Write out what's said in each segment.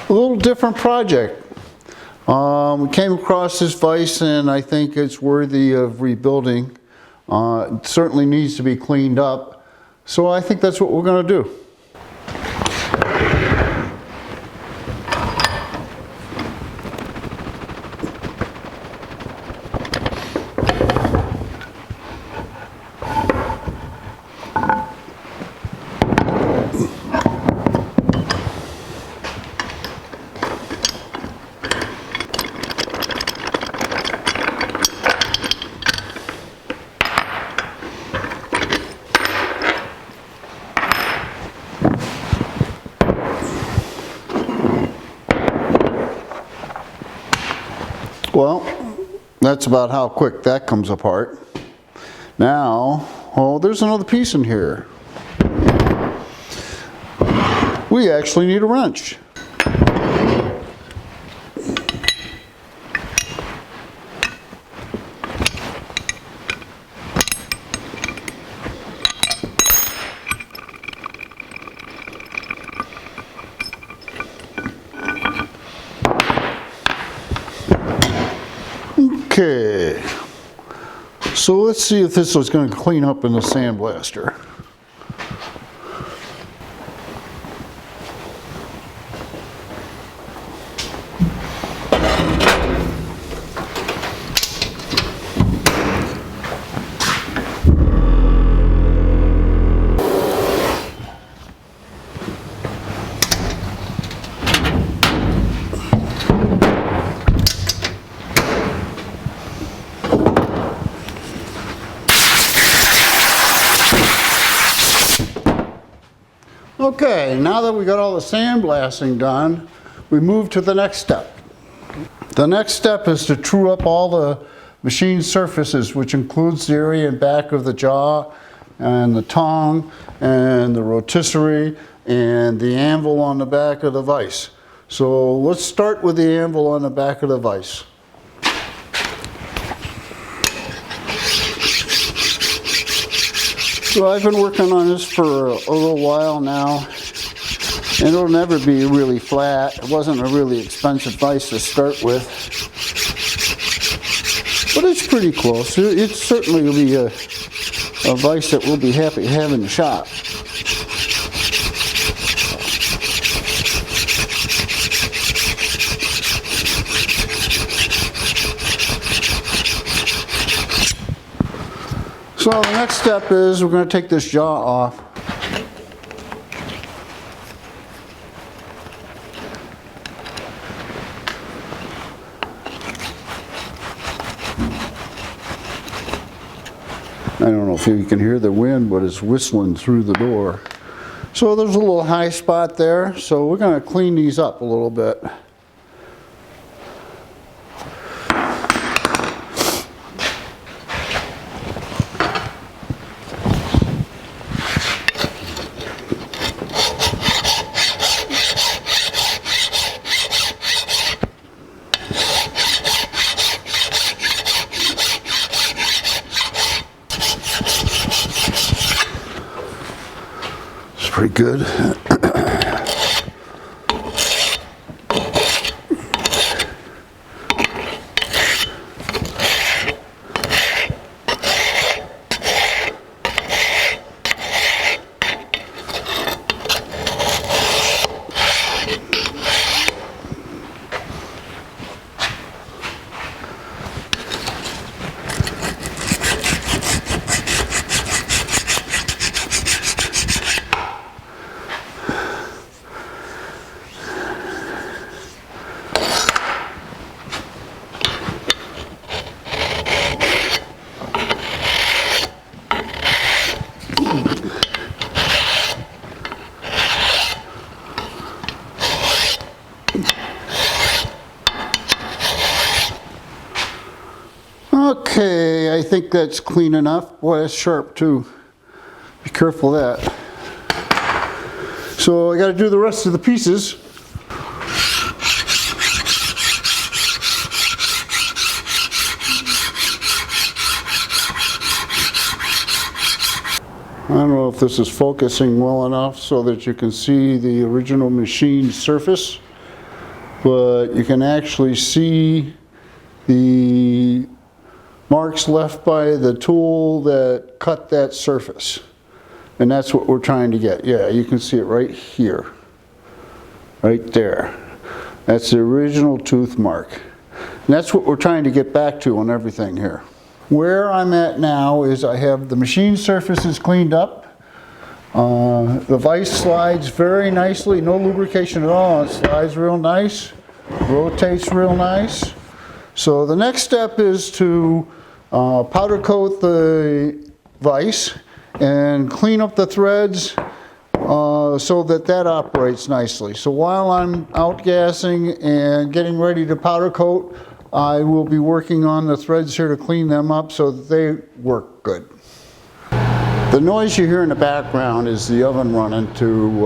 A little different project. We came across this vise and I think it's worthy of rebuilding. It certainly needs to be cleaned up. So I think that's what we're going to do. Well, that's about how quick that comes apart. Now, oh, there's another piece in here. We actually need a wrench. Okay, so let's see if this is going to clean up in the sandblaster. Okay, now that we got all the sandblasting done, we move to the next step. The next step is to true up all the machine surfaces, which includes the area in back of the jaw and the tongue and the rotisserie and the anvil on the back of the vise. So let's start with the anvil on the back of the vise. So I've been working on this for a little while now, and it'll never be really flat. It wasn't a really expensive vise to start with, but it's pretty close. It certainly will be a vise that we'll be happy to have in the shop. So the next step is we're going to take this jaw off. I don't know if you can hear the wind, but it's whistling through the door. So there's a little high spot there, so we're going to clean these up a little bit. Pretty good. Okay, I think that's clean enough. Boy, that's sharp too. Be careful of that. So I got to do the rest of the pieces. I don't know if this is focusing well enough so that you can see the original machine surface. but you can actually see the marks left by the tool that cut that surface. And that's what we're trying to get. Yeah, you can see it right here. Right there. That's the original tooth mark. And that's what we're trying to get back to on everything here. Where I'm at now is I have the machine surfaces cleaned up. The vise slides very nicely, no lubrication at all. It slides real nice, rotates real nice. So the next step is to powder coat the vise and clean up the threads so that operates nicely. So while I'm outgassing and getting ready to powder coat, I will be working on the threads here to clean them up so that they work good. The noise you hear in the background is the oven running to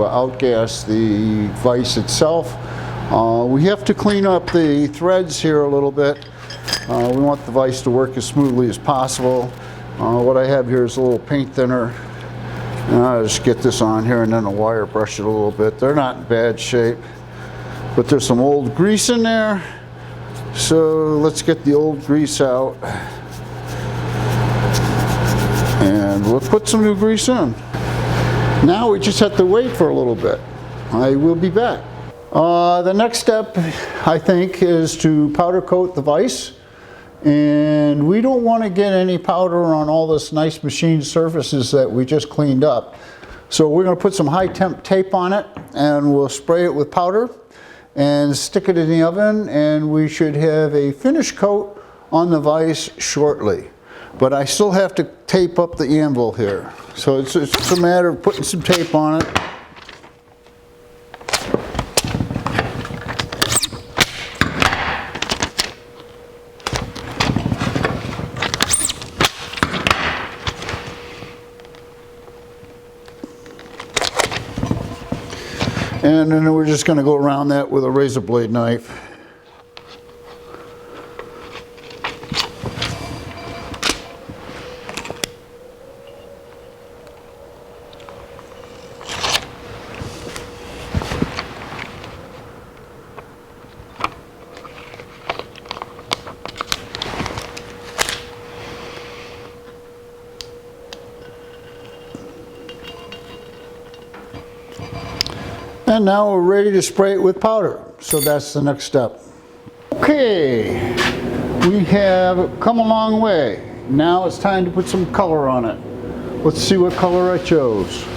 outgas the vise itself. We have to clean up the threads here a little bit. We want the vise to work as smoothly as possible. What I have here is a little paint thinner. And I'll just get this on here and then a wire brush it a little bit. They're not in bad shape, but there's some old grease in there. So let's get the old grease out. And we'll put some new grease in. Now we just have to wait for a little bit. I will be back. The next step, I think, is to powder coat the vise. And we don't want to get any powder on all this nice machine surfaces that we just cleaned up. So we're going to put some high temp tape on it and we'll spray it with powder and stick it in the oven, and we should have a finish coat on the vise shortly. But I still have to tape up the anvil here. So it's just a matter of putting some tape on it. And then we're just going to go around that with a razor blade knife. And now we're ready to spray it with powder. So that's the next step. Okay, we have come a long way. Now it's time to put some color on it. Let's see what color I chose.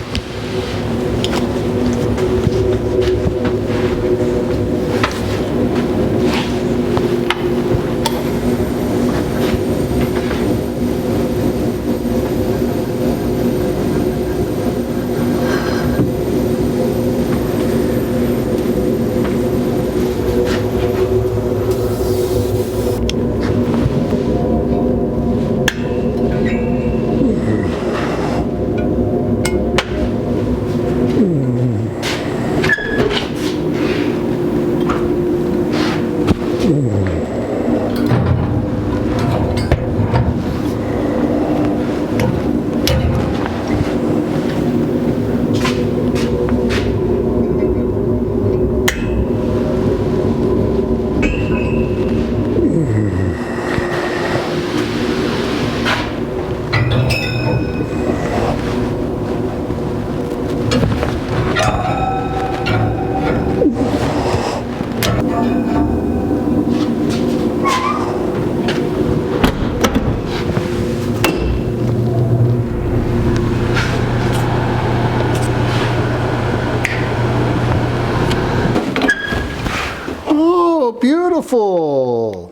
Beautiful.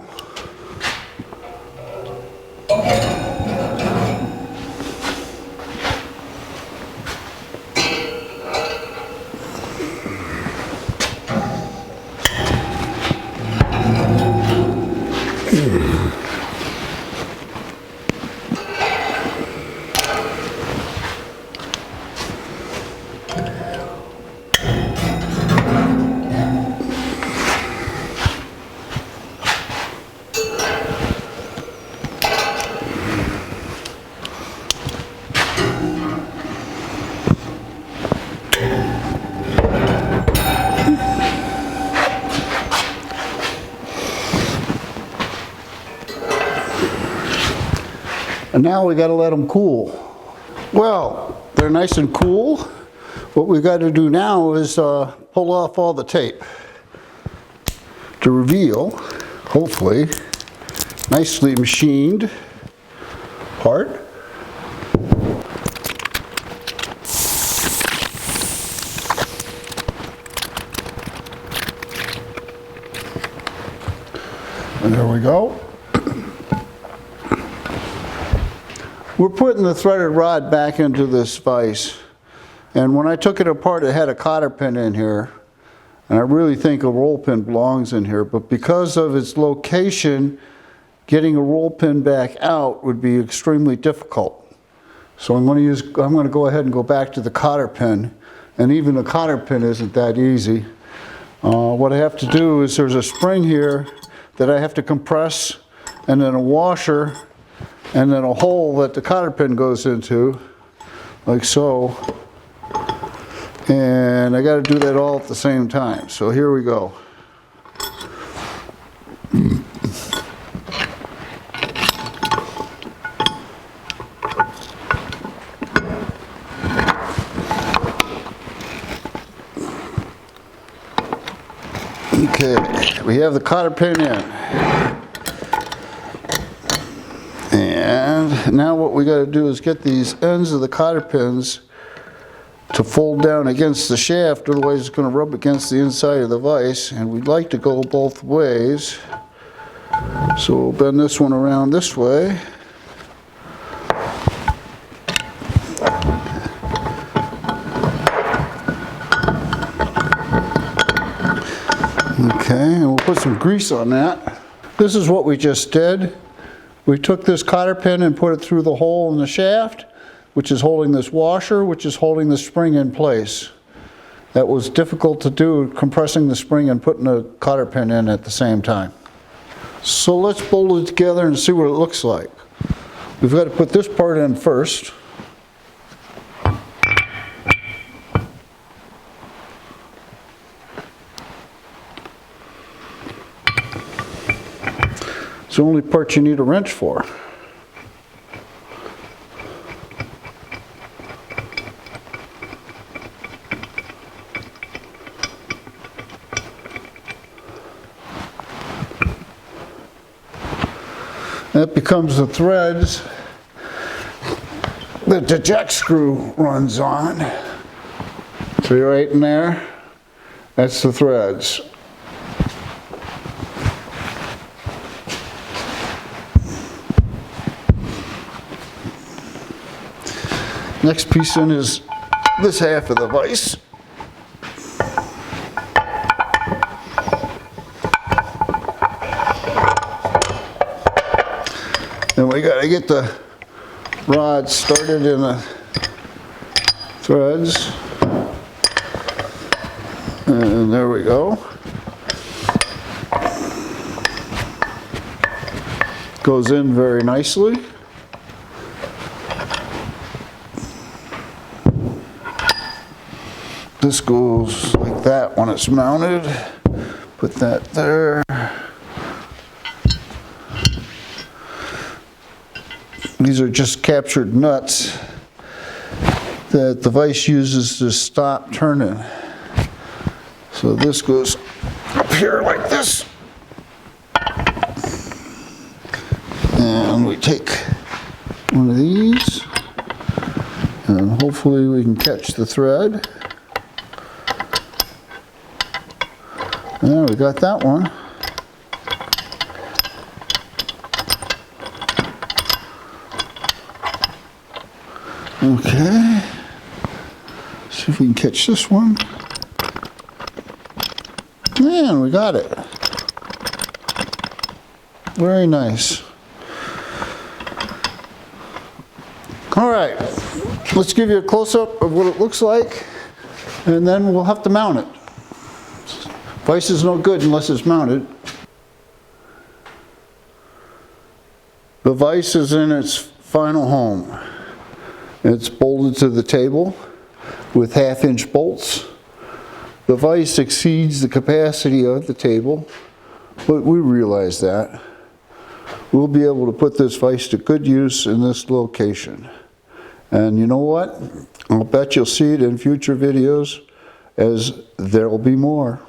And now we got to let them cool. Well, they're nice and cool. What we've got to do now is pull off all the tape to reveal, hopefully, nicely machined part. And there we go. We're putting the threaded rod back into this vise. And when I took it apart, it had a cotter pin in here. And I really think a roll pin belongs in here. But because of its location, getting a roll pin back out would be extremely difficult. So I'm going to go ahead and go back to the cotter pin. And even the cotter pin isn't that easy. What I have to do is there's a spring here that I have to compress, and then a washer, and then a hole that the cotter pin goes into, like so. And I got to do that all at the same time. So here we go. Okay, we have the cotter pin in. And now what we got to do is get these ends of the cotter pins to fold down against the shaft, otherwise it's going to rub against the inside of the vise, and we'd like to go both ways. So we'll bend this one around this way. Okay, and we'll put some grease on that. This is what we just did. We took this cotter pin and put it through the hole in the shaft, which is holding this washer, which is holding the spring in place. That was difficult to do, compressing the spring and putting a cotter pin in at the same time. So let's bolt it together and see what it looks like. We've got to put this part in first. It's the only part you need a wrench for. That becomes the threads that the jack screw runs on. See right in there? That's the threads. Next piece in is this half of the vise. And we got to get the rod started in the threads. And there we go. Goes in very nicely. This goes like that when it's mounted. Put that there. These are just captured nuts that the vise uses to stop turning. So this goes up here like this. And we take one of these, and hopefully we can catch the thread. There, we got that one. Okay. See if we can catch this one. Man, we got it. Very nice. All right, let's give you a close-up of what it looks like, and then we'll have to mount it. Vise is no good unless it's mounted. The vise is in its final home. It's bolted to the table with 1/2-inch bolts. The vise exceeds the capacity of the table, but we realize that. we'll be able to put this vise to good use in this location. And you know what? I'll bet you'll see it in future videos, as there'll be more.